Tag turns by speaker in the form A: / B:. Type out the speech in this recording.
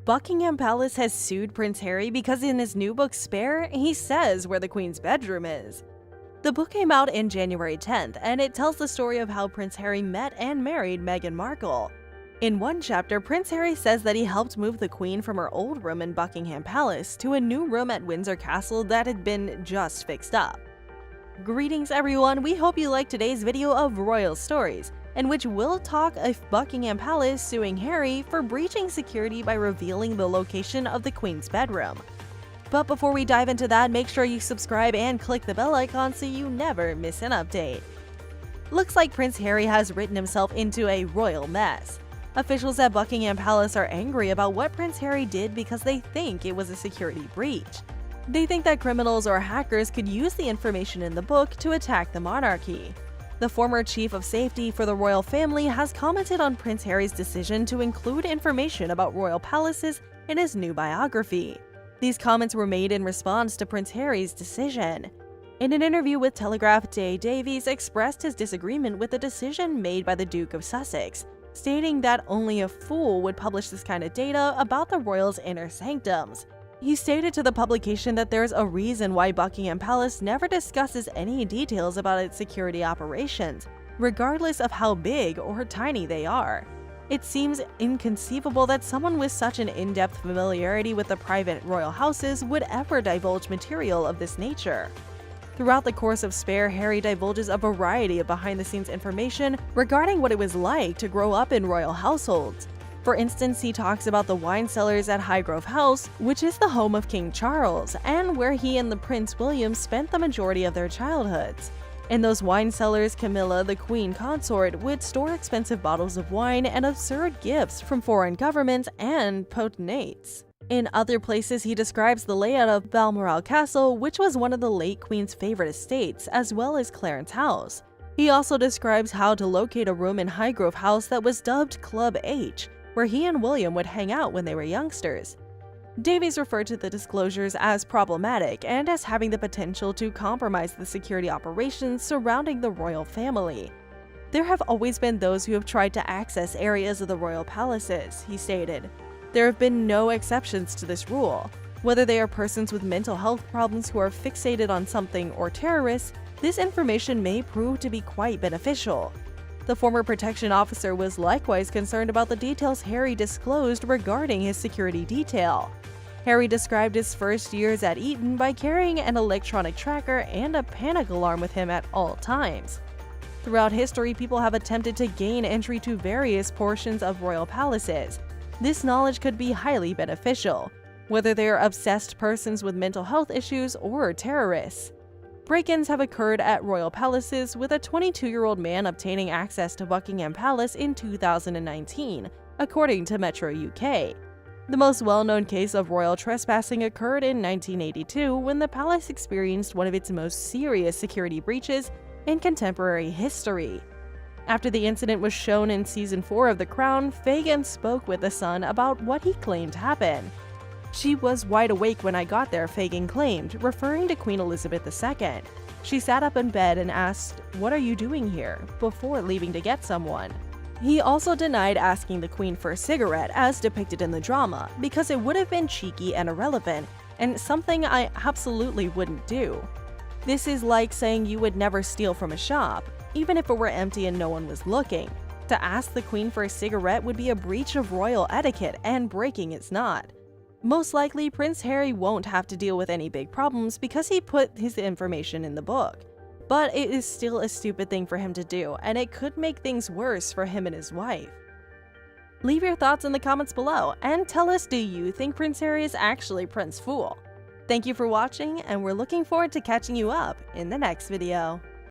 A: Buckingham Palace has sued Prince Harry because in his new book Spare, he says where the Queen's bedroom is. The book came out in January 10th, and it tells the story of how Prince Harry met and married Meghan Markle. In one chapter, Prince Harry says that he helped move the Queen from her old room in Buckingham Palace to a new room at Windsor Castle that had been just fixed up. Greetings everyone, we hope you liked today's video of Royal Stories, in which we'll talk of Buckingham Palace suing Harry for breaching security by revealing the location of the Queen's bedroom. But before we dive into that, make sure you subscribe and click the bell icon so you never miss an update. Looks like Prince Harry has written himself into a royal mess. Officials at Buckingham Palace are angry about what Prince Harry did because they think it was a security breach. They think that criminals or hackers could use the information in the book to attack the monarchy. The former chief of safety for the royal family has commented on Prince Harry's decision to include information about royal palaces in his new biography. These comments were made in response to Prince Harry's decision. In an interview with Telegraph, Davies expressed his disagreement with the decision made by the Duke of Sussex, stating that only a fool would publish this kind of data about the royals' inner sanctums. He stated to the publication that there's a reason why Buckingham Palace never discusses any details about its security operations, regardless of how big or tiny they are. It seems inconceivable that someone with such an in-depth familiarity with the private royal houses would ever divulge material of this nature. Throughout the course of Spare, Harry divulges a variety of behind-the-scenes information regarding what it was like to grow up in royal households. For instance, he talks about the wine cellars at Highgrove House, which is the home of King Charles, and where he and the Prince William spent the majority of their childhoods. In those wine cellars, Camilla, the Queen Consort, would store expensive bottles of wine and absurd gifts from foreign governments and potentates. In other places, he describes the layout of Balmoral Castle, which was one of the late Queen's favorite estates, as well as Clarence House. He also describes how to locate a room in Highgrove House that was dubbed Club H, where he and William would hang out when they were youngsters. Davies referred to the disclosures as problematic and as having the potential to compromise the security operations surrounding the royal family. There have always been those who have tried to access areas of the royal palaces, he stated. There have been no exceptions to this rule. Whether they are persons with mental health problems who are fixated on something or terrorists, this information may prove to be quite beneficial. The former protection officer was likewise concerned about the details Harry disclosed regarding his security detail. Harry described his first years at Eton by carrying an electronic tracker and a panic alarm with him at all times. Throughout history, people have attempted to gain entry to various portions of royal palaces. This knowledge could be highly beneficial, whether they are obsessed persons with mental health issues or terrorists. Break-ins have occurred at royal palaces, with a 22-year-old man obtaining access to Buckingham Palace in 2019, according to Metro UK. The most well-known case of royal trespassing occurred in 1982 when the palace experienced one of its most serious security breaches in contemporary history. After the incident was shown in Season 4 of The Crown, Fagin spoke with The Sun about what he claimed happened. "She was wide awake when I got there," Fagin claimed, referring to Queen Elizabeth II. "She sat up in bed and asked, 'What are you doing here?' before leaving to get someone." He also denied asking the Queen for a cigarette as depicted in the drama, because it would have been cheeky and irrelevant, and something I absolutely wouldn't do. This is like saying you would never steal from a shop, even if it were empty and no one was looking. To ask the Queen for a cigarette would be a breach of royal etiquette, and breaking it's not. Most likely, Prince Harry won't have to deal with any big problems because he put his information in the book. But it is still a stupid thing for him to do, and it could make things worse for him and his wife. Leave your thoughts in the comments below, and tell us, do you think Prince Harry is actually Prince Fool? Thank you for watching, and we're looking forward to catching you up in the next video.